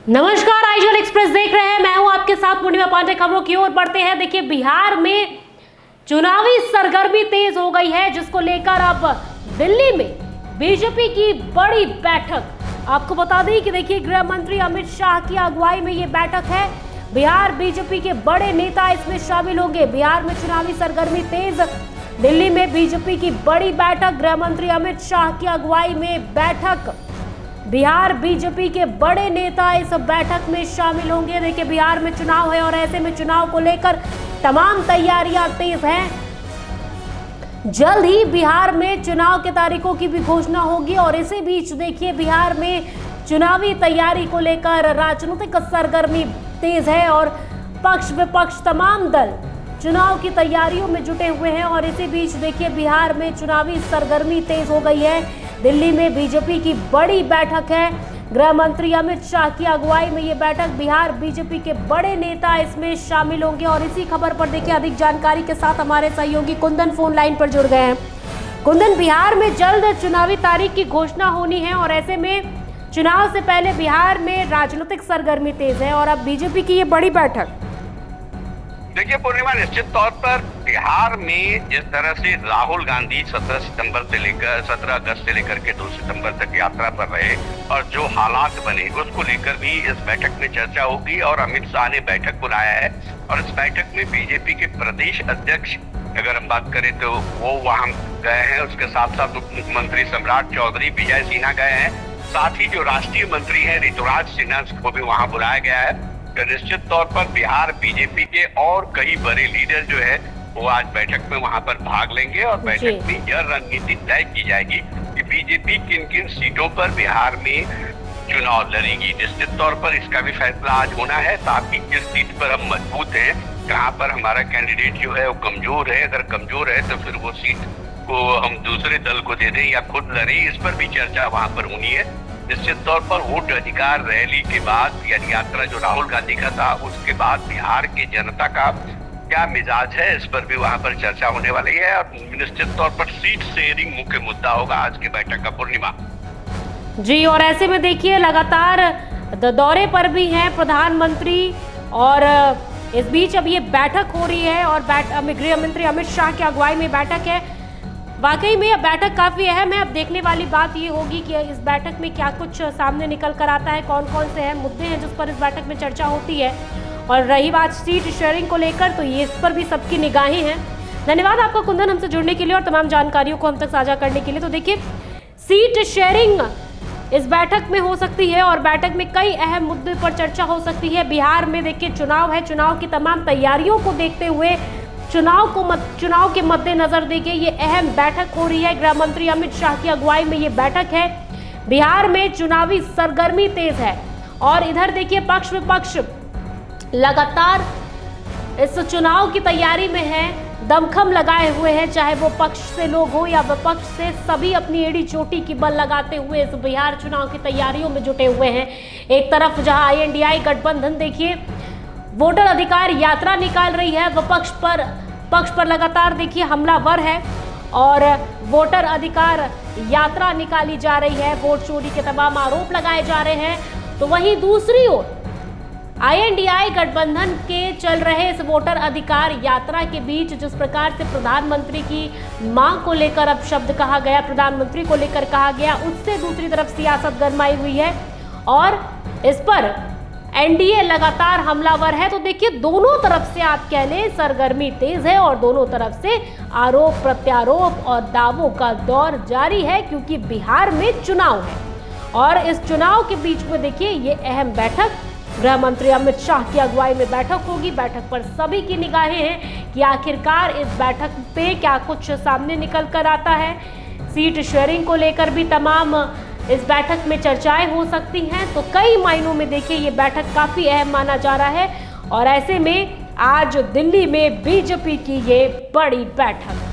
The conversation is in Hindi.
नमस्कार, आईजल एक्सप्रेस देख रहे हैं। मैं हूं आपके साथ पूर्णिमा पांडे। खबरों की ओर बढ़ते हैं। देखिए, बिहार में चुनावी सरगर्मी तेज हो गई है, जिसको लेकर अब दिल्ली में बीजेपी की बड़ी बैठक। आपको बता दें कि देखिए, गृह मंत्री अमित शाह की अगुवाई में ये बैठक है। बिहार बीजेपी के बड़े नेता इसमें शामिल होंगे। बिहार में चुनावी सरगर्मी तेज, दिल्ली में बीजेपी की बड़ी बैठक, गृह मंत्री अमित शाह की अगुवाई में बैठक। बिहार बीजेपी के बड़े नेता इस बैठक में शामिल होंगे। देखिए, बिहार में चुनाव है और ऐसे में चुनाव को लेकर तमाम तैयारियां तेज हैं। जल्द ही बिहार में चुनाव की तारीखों की भी घोषणा होगी और इसी बीच देखिए, बिहार में चुनावी तैयारी को लेकर राजनीतिक सरगर्मी तेज है और पक्ष विपक्ष तमाम दल चुनाव की तैयारियों में जुटे हुए हैं। और इसी बीच देखिए, बिहार में चुनावी सरगर्मी तेज हो गई है। दिल्ली में बीजेपी की बड़ी बैठक है। गृह मंत्री अमित शाह की अगुवाई में ये बैठक, बिहार बीजेपी के बड़े नेता इसमें शामिल होंगे। और इसी खबर पर देखिए, अधिक जानकारी के साथ हमारे सहयोगी कुंदन फोन लाइन पर जुड़ गए हैं। कुंदन, बिहार में जल्द चुनावी तारीख की घोषणा होनी है और ऐसे में चुनाव से पहले बिहार में राजनीतिक सरगर्मी तेज है और अब बीजेपी की ये बड़ी बैठक। देखिए पूर्णिमा, निश्चित तौर पर बिहार में जिस तरह से राहुल गांधी 17 अगस्त से लेकर के 2 सितंबर तक यात्रा पर रहे और जो हालात बने उसको लेकर भी इस बैठक में चर्चा होगी। और अमित शाह ने बैठक बुलाया है और इस बैठक में बीजेपी के प्रदेश अध्यक्ष अगर हम बात करें तो वो वहां गए हैं। उसके साथ साथ उप मुख्यमंत्री सम्राट चौधरी, विजय सिन्हा गए हैं। साथ ही जो राष्ट्रीय मंत्री है ऋतुराज सिन्हा को भी वहां बुलाया गया है। तो निश्चित तौर पर बिहार बीजेपी के और कई बड़े लीडर जो है वो आज बैठक में वहां पर भाग लेंगे और बैठक में यह रणनीति तय की जाएगी कि बीजेपी किन किन सीटों पर बिहार में चुनाव लड़ेगी। निश्चित तौर पर इसका भी फैसला आज होना है, ताकि किस सीट पर हम मजबूत हैं, कहाँ पर हमारा कैंडिडेट जो है वो कमजोर है। अगर कमजोर है तो फिर वो सीट को हम दूसरे दल को दे दें या खुद लड़े, इस पर भी चर्चा वहां पर होनी है। निश्चित तौर पर वोट अधिकार रैली के बाद यानी यात्रा जो राहुल गांधी का था उसके बाद बिहार की जनता का क्या मिजाज है, इस पर भी वहां पर चर्चा होने वाली है। और निश्चित तौर पर सीट शेयरिंग मुख्य मुद्दा होगा आज की बैठक का। पूर्णिमा जी, और ऐसे में देखिए, लगातार दौरे पर भी हैं प्रधानमंत्री और इस बीच अब ये बैठक हो रही है और गृह मंत्री अमित शाह की अगुवाई में बैठक है। वाकई में यह बैठक काफी अहम है। अब देखने वाली बात ये होगी कि इस बैठक में क्या कुछ सामने निकल कर आता है, कौन कौन से अहम मुद्दे हैं जिस पर इस बैठक में चर्चा होती है। और रही बात सीट शेयरिंग को लेकर, तो ये इस पर भी सबकी निगाहें हैं। धन्यवाद आपका कुंदन, हमसे जुड़ने के लिए और तमाम जानकारियों को हम तक साझा करने के लिए। तो देखिए, सीट शेयरिंग इस बैठक में हो सकती है और बैठक में कई अहम मुद्दे पर चर्चा हो सकती है। बिहार में देखिए, चुनाव है, चुनाव की तमाम तैयारियों को देखते हुए चुनाव के मद्देनजर देखिए ये अहम बैठक हो रही है। गृह मंत्री अमित शाह की अगुवाई में ये बैठक है। बिहार में चुनावी सरगर्मी तेज है और इधर देखिए, पक्ष विपक्ष लगातार इस चुनाव की तैयारी में है, दमखम लगाए हुए हैं। चाहे वो पक्ष से लोग हो या विपक्ष से, सभी अपनी एड़ी चोटी की बल लगाते हुए इस बिहार चुनाव की तैयारियों में जुटे हुए हैं। एक तरफ जहां INDI गठबंधन देखिए वोटर अधिकार यात्रा निकाल रही है, पक्ष पर लगातार देखिए हमलावर है और वोटर अधिकार यात्रा निकाली जा रही है। वोट चोरी के तमाम आरोप लगाए जा रहे हैं। तो वहीं दूसरी ओर INDI गठबंधन के चल रहे इस वोटर अधिकार यात्रा के बीच जिस प्रकार से प्रधानमंत्री की मांग को लेकर अब शब्द कहा गया, प्रधानमंत्री को लेकर कहा गया, उससे दूसरी तरफ सियासत गरमाई हुई है और इस पर NDA लगातार हमलावर है। तो देखिए, दोनों तरफ से आप कह लें सरगर्मी तेज है और दोनों तरफ से आरोप प्रत्यारोप और दावों का दौर जारी है, क्योंकि बिहार में चुनाव है। और इस चुनाव के बीच में देखिए ये अहम बैठक, गृह मंत्री अमित शाह की अगुवाई में बैठक होगी। बैठक पर सभी की निगाहें हैं कि आखिरकार इस बैठक पे क्या कुछ सामने निकल कर आता है। सीट शेयरिंग को लेकर भी तमाम इस बैठक में चर्चाएं हो सकती हैं। तो कई मायनों में देखिए ये बैठक काफी अहम माना जा रहा है और ऐसे में आज दिल्ली में बीजेपी की ये बड़ी बैठक।